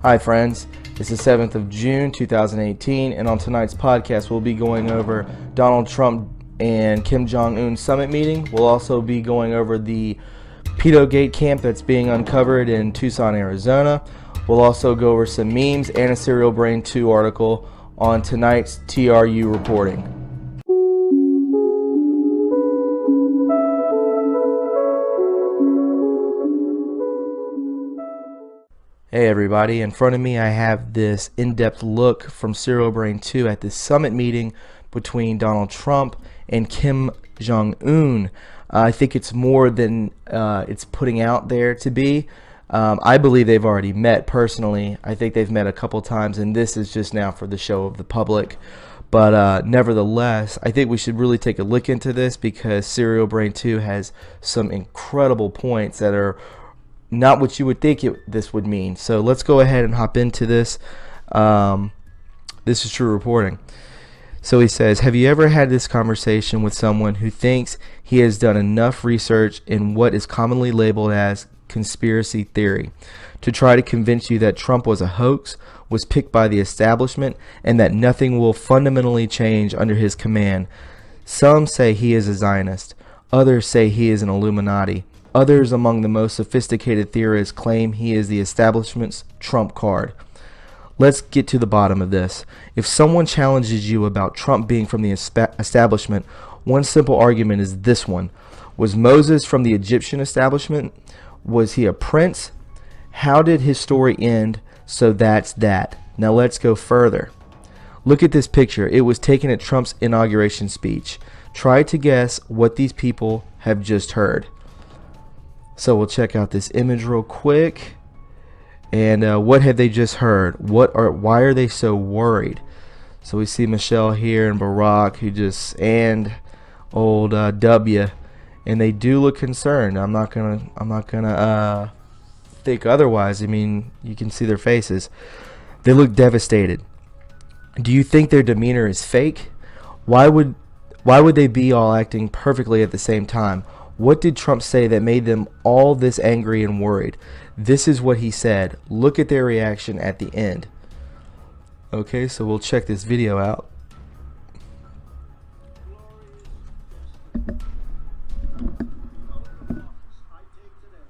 Hi friends, it's the 7th of June 2018, and on tonight's podcast we'll be going over Donald Trump and Kim Jong-un summit meeting. We'll also be going over the Pedogate camp that's being uncovered in Tucson, Arizona. We'll also go over some memes and a Serial Brain 2 article on tonight's TRU reporting. Hey everybody, in front of me I have this in-depth look from Serial Brain 2 at this summit meeting between Donald Trump and Kim Jong-un. I think it's more than it's putting out there to be. I believe they've already met personally. I think they've met a couple times, and this is just now for the show of the public. But nevertheless, I think we should really take a look into this because Serial Brain 2 has some incredible points that are not what you would think this would mean. So let's go ahead and hop into this. This is true reporting. So he says, have you ever had this conversation with someone who thinks he has done enough research in what is commonly labeled as conspiracy theory to try to convince you that Trump was a hoax, was picked by the establishment, and that nothing will fundamentally change under his command? Some say he is a Zionist. Others say he is an Illuminati. Others among the most sophisticated theorists claim he is the establishment's trump card. Let's get to the bottom of this. If someone challenges you about Trump being from the establishment, one simple argument is this one. Was Moses from the Egyptian establishment? Was he a prince? How did his story end? So that's that. Now let's go further. Look at this picture. It was taken at Trump's inauguration speech. Try to guess what these people have just heard. So we'll check out this image real quick. And what have they just heard? Why are they so worried? So we see Michelle here and Barack, and old W, and they do look concerned. I'm not gonna think otherwise. I mean, you can see their faces. They look devastated. Do you think their demeanor is fake? Why would they be all acting perfectly at the same time? What did Trump say that made them all this angry and worried? This is what he said. Look at their reaction at the end. Okay, so we'll check this video out. I take today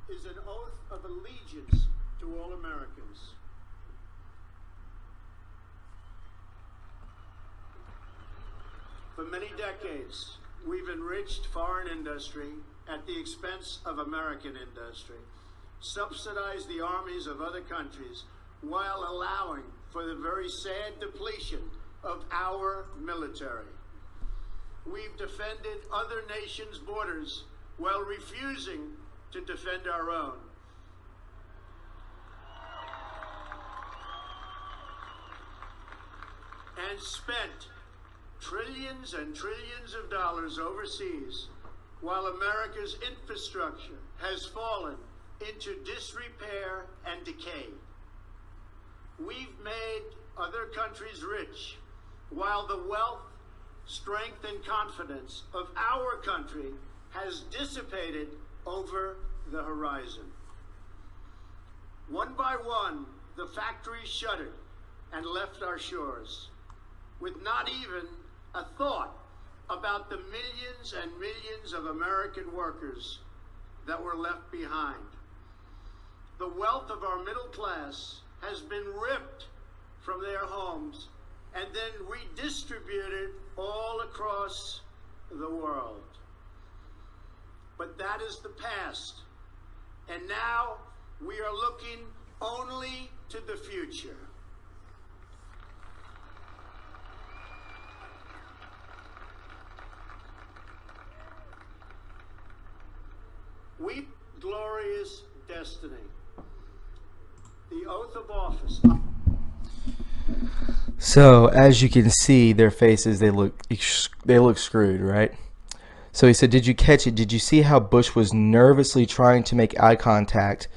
is an oath of allegiance to all Americans. For many decades, we've enriched foreign industry at the expense of American industry, subsidized the armies of other countries while allowing for the very sad depletion of our military. We've defended other nations' borders while refusing to defend our own. And spent trillions and trillions of dollars overseas while America's infrastructure has fallen into disrepair and decay. We've made other countries rich while the wealth, strength, and confidence of our country has dissipated over the horizon. One by one, the factories shuttered and left our shores, with not even a thought about the millions and millions of American workers that were left behind. The wealth of our middle class has been ripped from their homes and then redistributed all across the world. But that is the past, and now we are looking only to the future. We glorious destiny. The oath of office. So as you can see, their faces, they look screwed, right? So he said, did you catch it? Did you see how Bush was nervously trying to make eye contact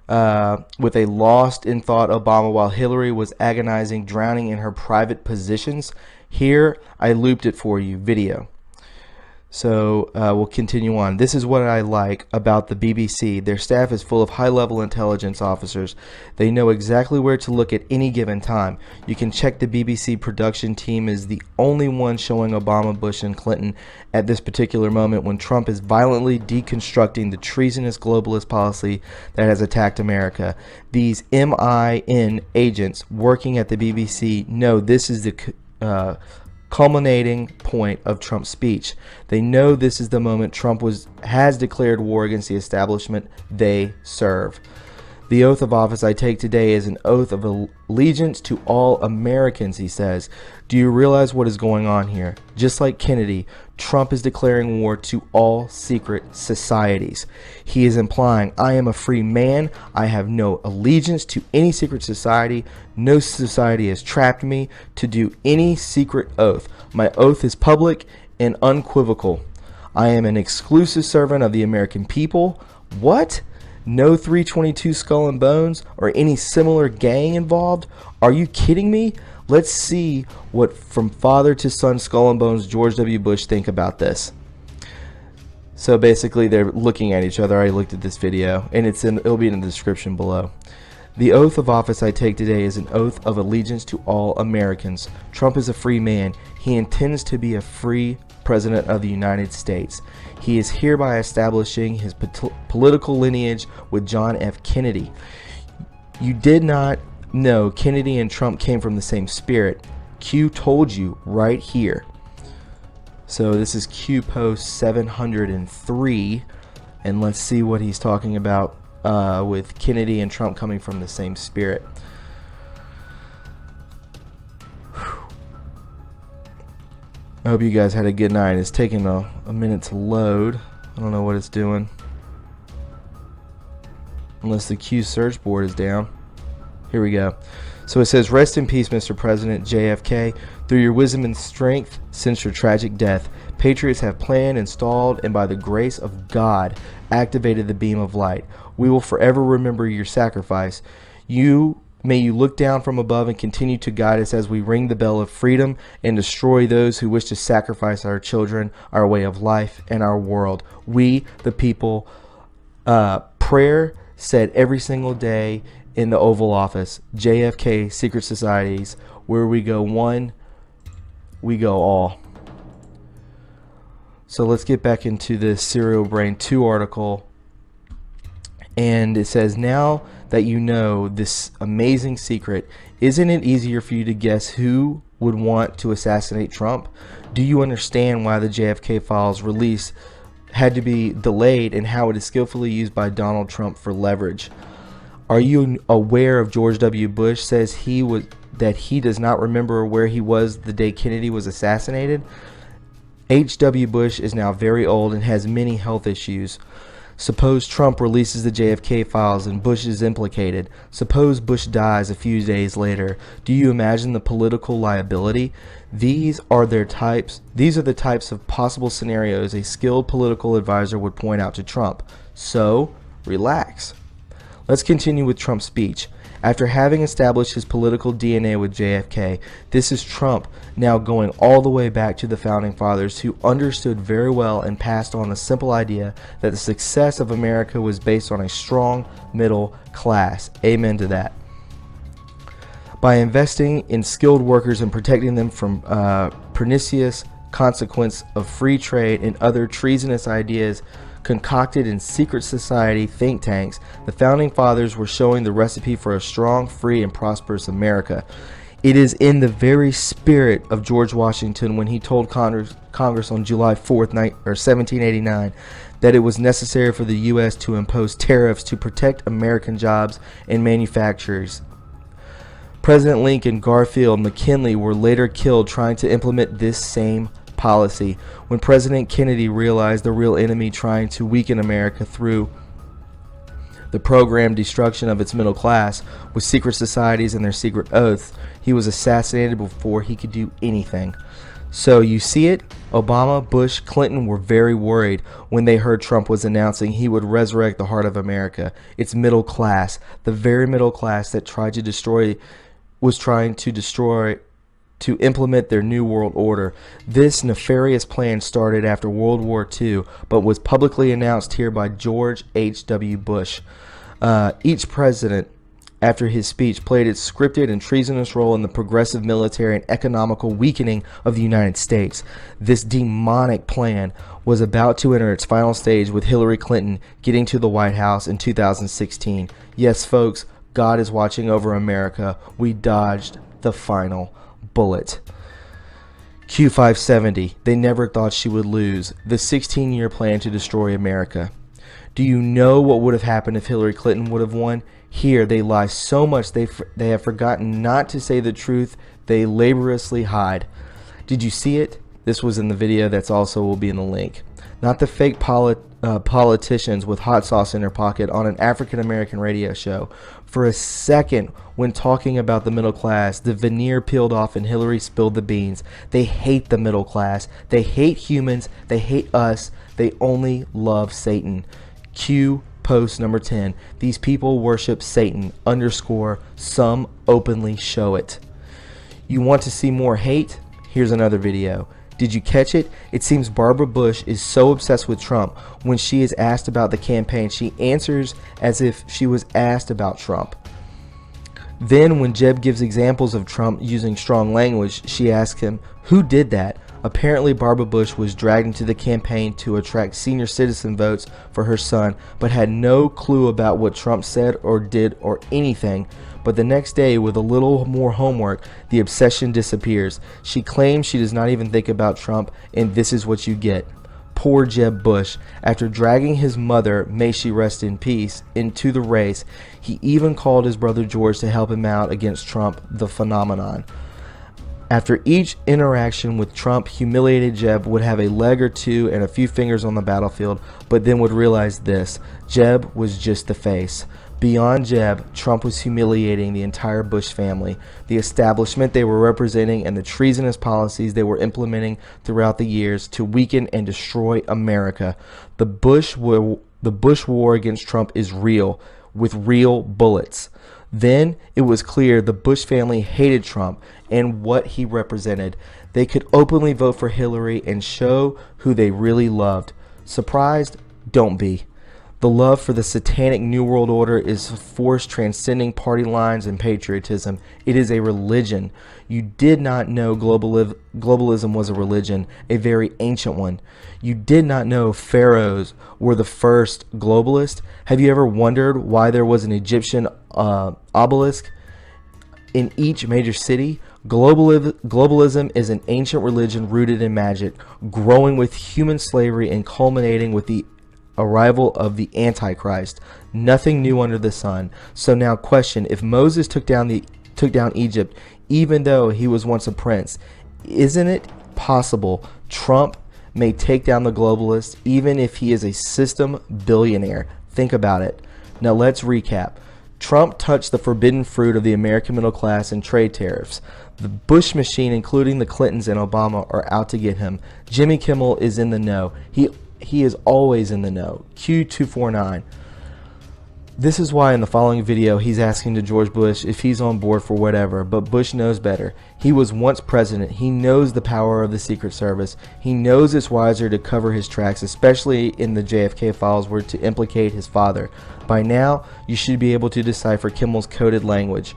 with a lost in thought Obama while Hillary was agonizing, drowning in her private positions? Here, I looped it for you, video. So we'll continue on. This is what I like about the BBC. Their staff is full of high-level intelligence officers. They know exactly where to look at any given time. You can check the BBC production team is the only one showing Obama, Bush, and Clinton at this particular moment when Trump is violently deconstructing the treasonous globalist policy that has attacked America. These MIN agents working at the BBC know this is the culminating point of Trump's speech. They know this is the moment Trump has declared war against the establishment they serve. The oath of office I take today is an oath of allegiance to all Americans, he says. Do you realize what is going on here? Just like Kennedy, Trump is declaring war to all secret societies. He is implying, I am a free man. I have no allegiance to any secret society. No society has trapped me to do any secret oath. My oath is public and unequivocal. I am an exclusive servant of the American people. What? No 322 Skull and Bones or any similar gang involved? Are you kidding me? Let's see what from father to son Skull and Bones George W. Bush think about this. So basically they're looking at each other. I looked at this video and it'll be in the description below. The oath of office I take today is an oath of allegiance to all Americans. Trump is a free man. He intends to be a free President of the United States. He is hereby establishing his political lineage with John F. Kennedy. You did not know Kennedy and Trump came from the same spirit. Q told you right here. So this is Q post 703, and let's see what he's talking about with Kennedy and Trump coming from the same spirit. I hope you guys had a good night. It's taking a minute to load. I don't know what it's doing. Unless the Q search board is down. Here we go. So it says, rest in peace, Mr. President JFK. Through your wisdom and strength since your tragic death, patriots have planned, installed, and by the grace of God, activated the beam of light. We will forever remember your sacrifice. May you look down from above and continue to guide us as we ring the bell of freedom and destroy those who wish to sacrifice our children, our way of life, and our world. We, the people, prayer said every single day in the Oval Office, JFK, secret societies, where we go one, we go all. So let's get back into the Serial Brain 2 article. And it says, now that you know this amazing secret, isn't it easier for you to guess who would want to assassinate Trump? Do you understand why the JFK files release had to be delayed and how it is skillfully used by Donald Trump for leverage? Are you aware of George W. Bush says that he does not remember where he was the day Kennedy was assassinated? H.W. Bush is now very old and has many health issues. Suppose Trump releases the JFK files and Bush is implicated. Suppose Bush dies a few days later. Do you imagine the political liability? These are the types of possible scenarios a skilled political advisor would point out to Trump. So, relax. Let's continue with Trump's speech. After having established his political DNA with JFK, this is Trump now going all the way back to the Founding Fathers, who understood very well and passed on the simple idea that the success of America was based on a strong middle class. Amen to that. By investing in skilled workers and protecting them from pernicious consequence of free trade and other treasonous ideas concocted in secret society think tanks, the Founding Fathers were showing the recipe for a strong, free, and prosperous America. It is in the very spirit of George Washington when he told Congress on July 4th, 1789, that it was necessary for the U.S. to impose tariffs to protect American jobs and manufacturers. President Lincoln, Garfield, and McKinley were later killed trying to implement this same policy. When President Kennedy realized the real enemy trying to weaken America through the programmed destruction of its middle class with secret societies and their secret oaths, he was assassinated before he could do anything. So you see it, Obama, Bush, Clinton were very worried when they heard Trump was announcing he would resurrect the heart of America, its middle class, the very middle class that was trying to destroy to implement their New World Order. This nefarious plan started after World War II, but was publicly announced here by George H.W. Bush. Each president, after his speech, played its scripted and treasonous role in the progressive military and economical weakening of the United States. This demonic plan was about to enter its final stage with Hillary Clinton getting to the White House in 2016. Yes, folks, God is watching over America. We dodged the final bullet. Q570. They never thought she would lose. The 16-year plan to destroy America. Do you know what would have happened if Hillary Clinton would have won? Here, they lie so much they have forgotten not to say the truth they laboriously hide. Did you see it? This was in the video that's also will be in the link. Not the fake politicians with hot sauce in their pocket on an African-American radio show. For a second, when talking about the middle class, the veneer peeled off and Hillary spilled the beans. They hate the middle class. They hate humans. They hate us. They only love Satan. Q post number 10. These people worship Satan. _ some openly show it. You want to see more hate? Here's another video. Did you catch it? It seems Barbara Bush is so obsessed with Trump. When she is asked about the campaign, she answers as if she was asked about Trump. Then when Jeb gives examples of Trump using strong language, she asks him, who did that? Apparently Barbara Bush was dragged into the campaign to attract senior citizen votes for her son, but had no clue about what Trump said or did or anything. But the next day, with a little more homework, the obsession disappears. She claims she does not even think about Trump, and this is what you get. Poor Jeb Bush. After dragging his mother, may she rest in peace, into the race, he even called his brother George to help him out against Trump, the phenomenon. After each interaction with Trump, humiliated Jeb would have a leg or two and a few fingers on the battlefield, but then would realize this: Jeb was just the face. Beyond Jeb, Trump was humiliating the entire Bush family, the establishment they were representing, and the treasonous policies they were implementing throughout the years to weaken and destroy America. The Bush war against Trump is real, with real bullets. Then it was clear the Bush family hated Trump and what he represented. They could openly vote for Hillary and show who they really loved. Surprised? Don't be. The love for the satanic New World Order is a force transcending party lines and patriotism. It is a religion. You did not know globalism was a religion, a very ancient one. You did not know pharaohs were the first globalists. Have you ever wondered why there was an Egyptian obelisk in each major city? Globalism is an ancient religion rooted in magic, growing with human slavery and culminating with the arrival of the Antichrist. Nothing new under the sun. So now question, if Moses took down Egypt, even though he was once a prince, isn't it possible Trump may take down the globalists even if he is a system billionaire? Think about it. Now let's recap. Trump touched the forbidden fruit of the American middle class and trade tariffs. The Bush machine, including the Clintons and Obama, are out to get him. Jimmy Kimmel is in the know. He is always in the know. Q249. This is why in the following video he's asking to George Bush if he's on board for whatever, but Bush knows better. He was once president. He knows the power of the Secret Service. He knows it's wiser to cover his tracks, especially in the JFK files were to implicate his father. By now, you should be able to decipher Kimmel's coded language.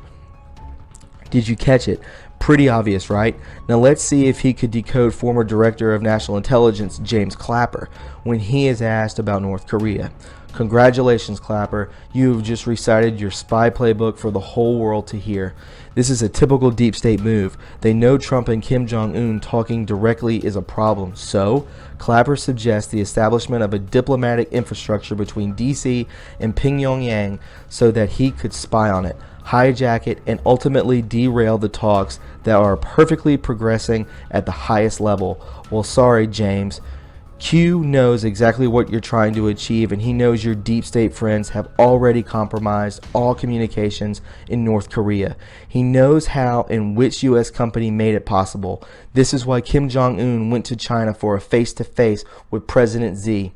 Did you catch it? Pretty obvious, right? Now let's see if he could decode former Director of National Intelligence James Clapper when he is asked about North Korea. Congratulations, Clapper. You have just recited your spy playbook for the whole world to hear. This is a typical deep state move. They know Trump and Kim Jong-un talking directly is a problem. So, Clapper suggests the establishment of a diplomatic infrastructure between D.C. and Pyongyang so that he could spy on it, hijack it, and ultimately derail the talks that are perfectly progressing at the highest level. Well, sorry, James. Q knows exactly what you're trying to achieve, and he knows your deep state friends have already compromised all communications in North Korea. He knows how and which U.S. company made it possible. This is why Kim Jong-un went to China for a face-to-face with President Xi.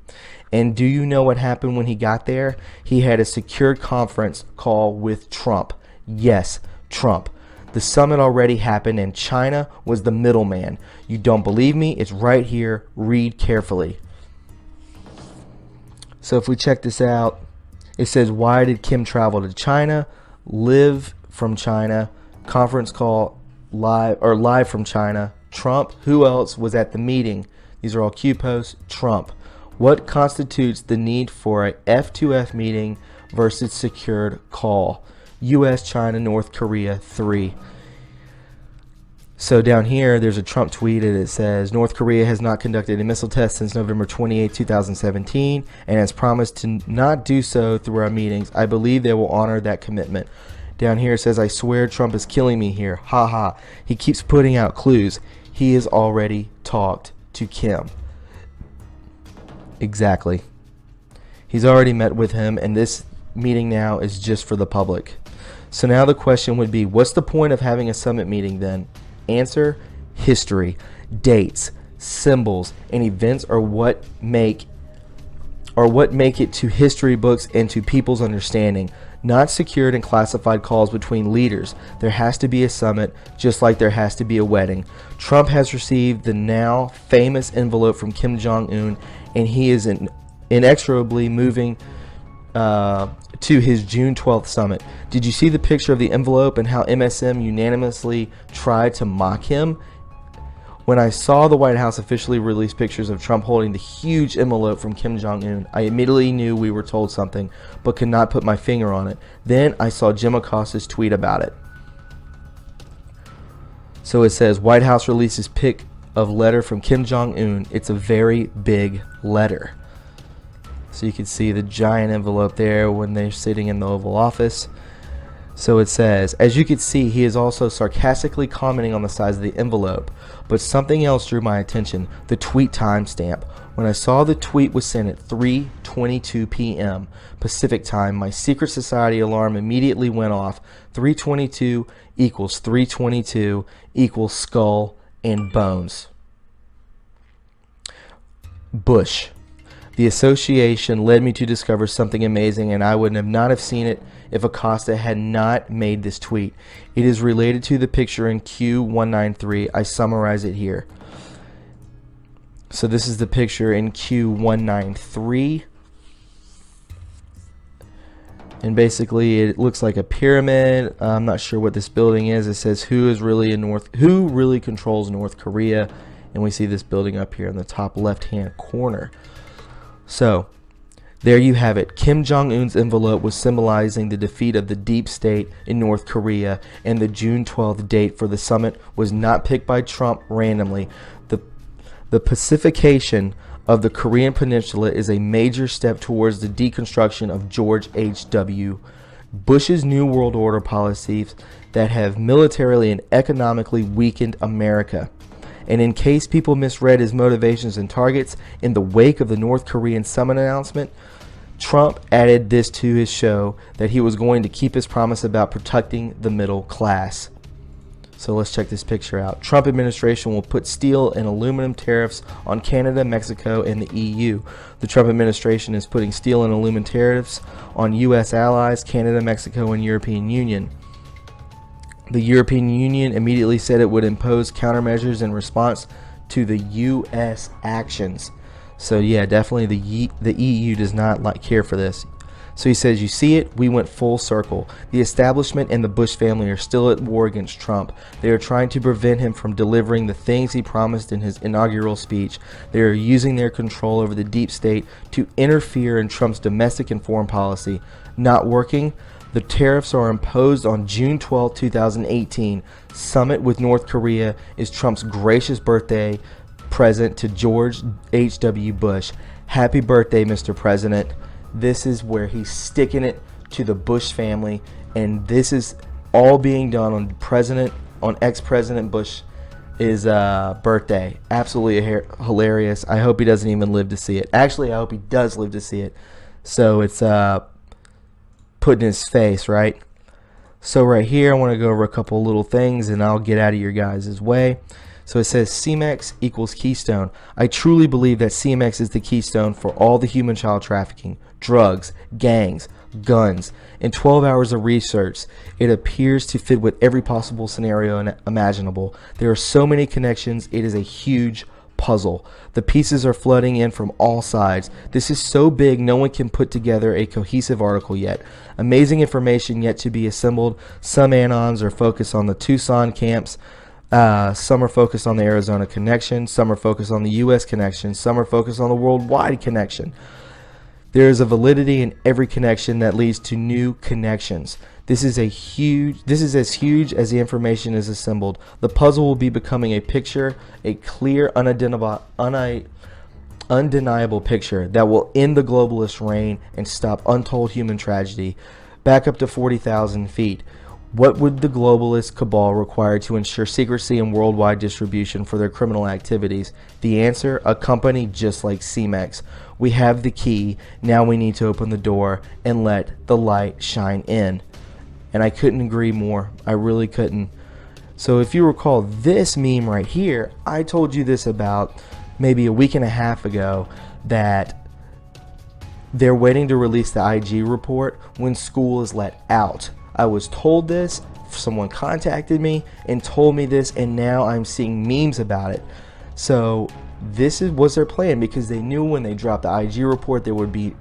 And do you know what happened when he got there? He had a secured conference call with Trump. Yes, Trump. The summit already happened and China was the middleman. You don't believe me? It's right here. Read carefully. So if we check this out, it says, why did Kim travel to China? Live from China. Conference call live from China. Trump. Who else was at the meeting? These are all Q posts. Trump. What constitutes the need for a F2F meeting versus secured call? U.S., China, North Korea, 3. So down here, there's a Trump tweet, and it says, North Korea has not conducted a missile test since November 28, 2017, and has promised to not do so through our meetings. I believe they will honor that commitment. Down here it says, I swear Trump is killing me here. Ha ha. He keeps putting out clues. He has already talked to Kim. Exactly. He's already met with him, and this meeting now is just for the public. So now the question would be, what's the point of having a summit meeting then? Answer: history, dates, symbols, and events are what make it to history books and to people's understanding, not secured and classified calls between leaders. There has to be a summit, just like there has to be a wedding. Trump has received the now famous envelope from Kim Jong-un, and he is inexorably moving to his June 12th summit. Did you see the picture of the envelope and how MSM unanimously tried to mock him? When I saw the White House officially release pictures of Trump holding the huge envelope from Kim Jong-un, I immediately knew we were told something, but could not put my finger on it. Then I saw Jim Acosta's tweet about it. So it says, White House releases pic of letter from Kim Jong-un. It's a very big letter. So you can see the giant envelope there when they're sitting in the Oval Office. So it says, as you can see, he is also sarcastically commenting on the size of the envelope. But something else drew my attention, the tweet timestamp. When I saw the tweet was sent at 3:22 p.m. Pacific time, my secret society alarm immediately went off. 3:22 equals 3:22 equals skull and bones. Bush. The association led me to discover something amazing, and I would not have seen it if Acosta had not made this tweet. It is related to the picture in Q193. I summarize it here. So this is the picture in Q193. And basically it looks like a pyramid. I'm not sure what this building is. It says who really controls North Korea, and we see this building up here in the top left-hand corner. So, there you have it. Kim Jong-un's envelope was symbolizing the defeat of the deep state in North Korea, and the June 12th date for the summit was not picked by Trump randomly. The pacification of the Korean Peninsula is a major step towards the deconstruction of George H.W. Bush's New World Order policies that have militarily and economically weakened America. And in case people misread his motivations and targets, in the wake of the North Korean summit announcement, Trump added this to his show that he was going to keep his promise about protecting the middle class. So let's check this picture out. Trump administration will put steel and aluminum tariffs on Canada, Mexico, and the EU. The Trump administration is putting steel and aluminum tariffs on U.S. allies, Canada, Mexico, and European Union. The European Union immediately said it would impose countermeasures in response to the U.S. actions. So yeah, definitely the EU does not care for this. So he says, you see it, we went full circle. The establishment and the Bush family are still at war against Trump. They are trying to prevent him from delivering the things he promised in his inaugural speech. They are using their control over the deep state to interfere in Trump's domestic and foreign policy. Not working? The tariffs are imposed on June 12, 2018. Summit with North Korea is Trump's gracious birthday present to George H.W. Bush. Happy birthday, Mr. President. This is where he's sticking it to the Bush family, and this is all being done on ex-President Bush's birthday. Absolutely hilarious. I hope he doesn't even live to see it. Actually, I hope he does live to see it. So it's put in his face, right? So right here, I want to go over a couple little things, and I'll get out of your guys' way. So it says CMEX equals Keystone. I truly believe that CMEX is the keystone for all the human child trafficking, drugs, gangs, guns. In 12 hours of research, it appears to fit with every possible scenario imaginable. There are so many connections, it is a huge puzzle. The pieces are flooding in from all sides. This is so big, no one can put together a cohesive article yet. Amazing information yet to be assembled. Some anons are focused on the Tucson camps. Some are focused on the Arizona connection. Some are focused on the U.S. connection. Some are focused on the worldwide connection. There is a validity in every connection that leads to new connections. This is as huge as the information is assembled. The puzzle will be becoming a picture, a clear, undeniable picture that will end the globalist reign and stop untold human tragedy. Back up to 40,000 feet. What would the globalist cabal require to ensure secrecy and worldwide distribution for their criminal activities? The answer, a company just like MEMES. We have the key. Now we need to open the door and let the light shine in. And I couldn't agree more. I really couldn't. So if you recall this meme right here, I told you this about maybe a week and a half ago, that they're waiting to release the IG report when school is let out. I was told this, someone contacted me and told me this, and now I'm seeing memes about it. So this was their plan, because they knew when they dropped the IG report there would be,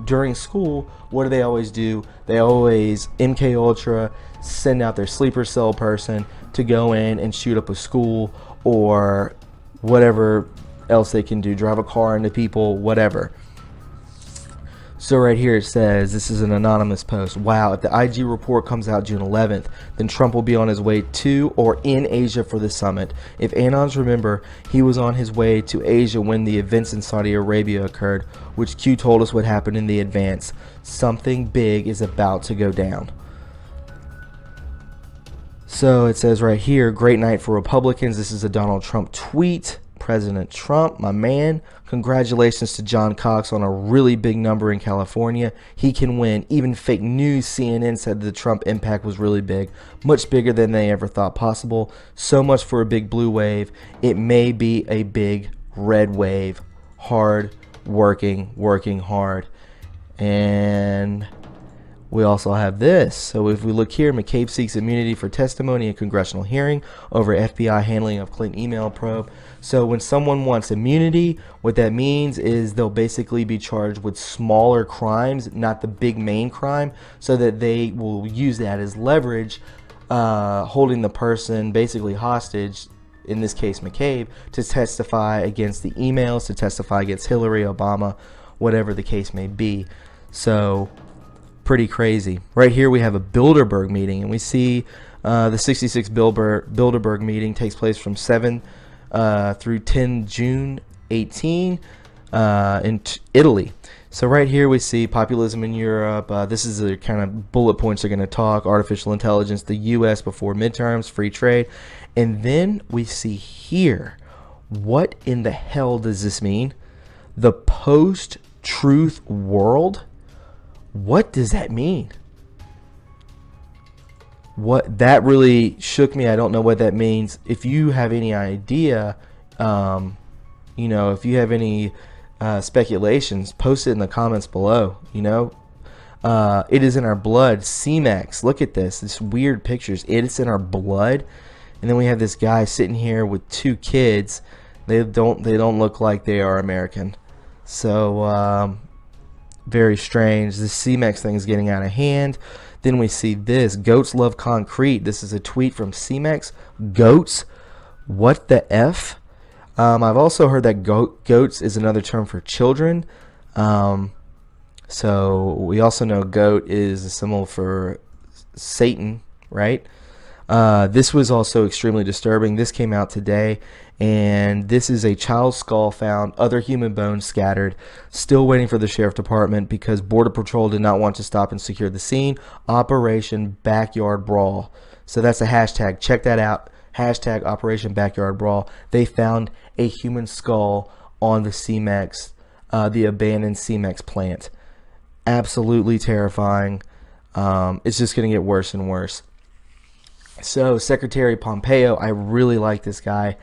during school, what do they always do? They always MK Ultra, send out their sleeper cell person to go in and shoot up a school or whatever else they can do, drive a car into people, whatever. So right here it says, this is an anonymous post. Wow, if the IG report comes out June 11th, then Trump will be on his way to or in Asia for the summit. If Anons remember, he was on his way to Asia when the events in Saudi Arabia occurred, which Q told us would happen in the advance. Something big is about to go down. So it says right here, great night for Republicans. This is a Donald Trump tweet. President Trump, my man, congratulations to John Cox on a really big number in California. He can win. Even fake news CNN said the Trump impact was really big, much bigger than they ever thought possible. So much for a big blue wave. It may be a big red wave. Hard working hard. And we also have this. So if we look here, McCabe seeks immunity for testimony in congressional hearing over FBI handling of Clinton email probe. So when someone wants immunity, what that means is they'll basically be charged with smaller crimes, not the big main crime, so that they will use that as leverage, holding the person basically hostage, in this case McCabe, to testify against the emails, to testify against Hillary, Obama, whatever the case may be. So pretty crazy. Right here we have a Bilderberg meeting, and we see the 66 Bilderberg meeting takes place from 7 through 10 June 18 in Italy. So right here we see populism in Europe. This is the kind of bullet points they're going to talk. Artificial intelligence, the U.S. before midterms, free trade. And then we see here, what in the hell does this mean? The post-truth world? What does that mean? What that really shook me. I don't know what that means. If you have any idea, if you have any speculations, post it in the comments below. It is in our blood. CMEX. Look at this. This weird pictures. It's in our blood. And then we have this guy sitting here with two kids. They don't look like they are American. So very strange. This CMEX thing is getting out of hand. Then we see this. Goats love concrete. This is a tweet from CMEX. Goats? What the F? I've also heard that goats is another term for children. So we also know goat is a symbol for Satan, right? This was also extremely disturbing. This came out today, and this is a child's skull found, other human bones scattered, still waiting for the sheriff department because Border Patrol did not want to stop and secure the scene. Operation Backyard Brawl. So that's a hashtag. Check that out. Hashtag Operation Backyard Brawl. They found a human skull on the CMEX, the abandoned CMEX plant. Absolutely terrifying. It's just going to get worse and worse. So Secretary Pompeo, I really like this guy.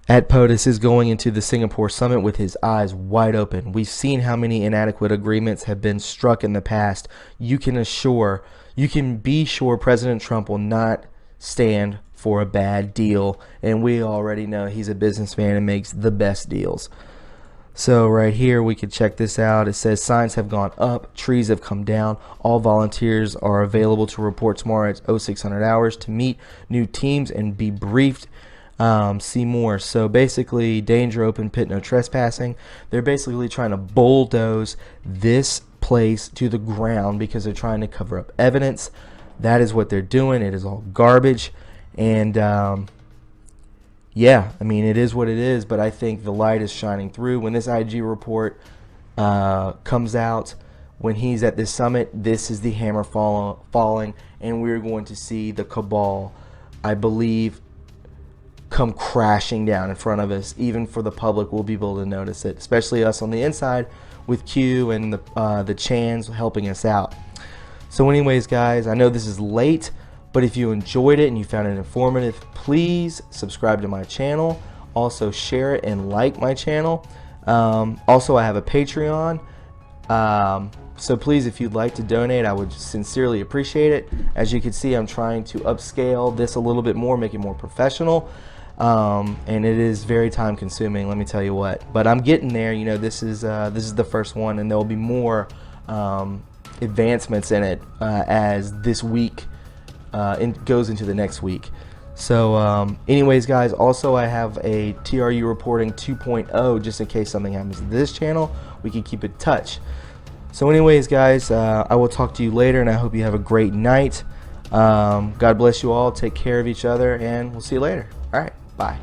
at POTUS is going into the Singapore summit with his eyes wide open. We've seen how many inadequate agreements have been struck in the past. You can be sure President Trump will not stand for a bad deal, and we already know he's a businessman and makes the best deals. So right here we could check this out. It says signs have gone up, trees have come down. All volunteers are available to report tomorrow at 0600 hours to meet new teams and be briefed. See more. So basically, danger, open pit, no trespassing. They're basically trying to bulldoze this place to the ground because they're trying to cover up evidence. That is what they're doing. It is all garbage. And yeah, I mean, it is what it is, but I think the light is shining through. When this IG report comes out, when he's at this summit, this is the hammer falling, and we're going to see the cabal, I believe, come crashing down in front of us. Even for the public, we'll be able to notice it, especially us on the inside with Q and the Chans helping us out. So anyways, guys, I know this is late, but if you enjoyed it and you found it informative, please subscribe to my channel. Also share it and like my channel. Also, I have a Patreon. So please, if you'd like to donate, I would sincerely appreciate it. As you can see, I'm trying to upscale this a little bit more, make it more professional. And it is very time consuming, let me tell you what. But I'm getting there. You know, this is the first one, and there will be more advancements in it as this week goes into the next week. So anyways, guys, also I have a TRU reporting 2.0 just in case something happens to this channel. We can keep in touch. So anyways, guys, I will talk to you later, and I hope you have a great night. God bless you all. Take care of each other, and we'll see you later. All right, bye.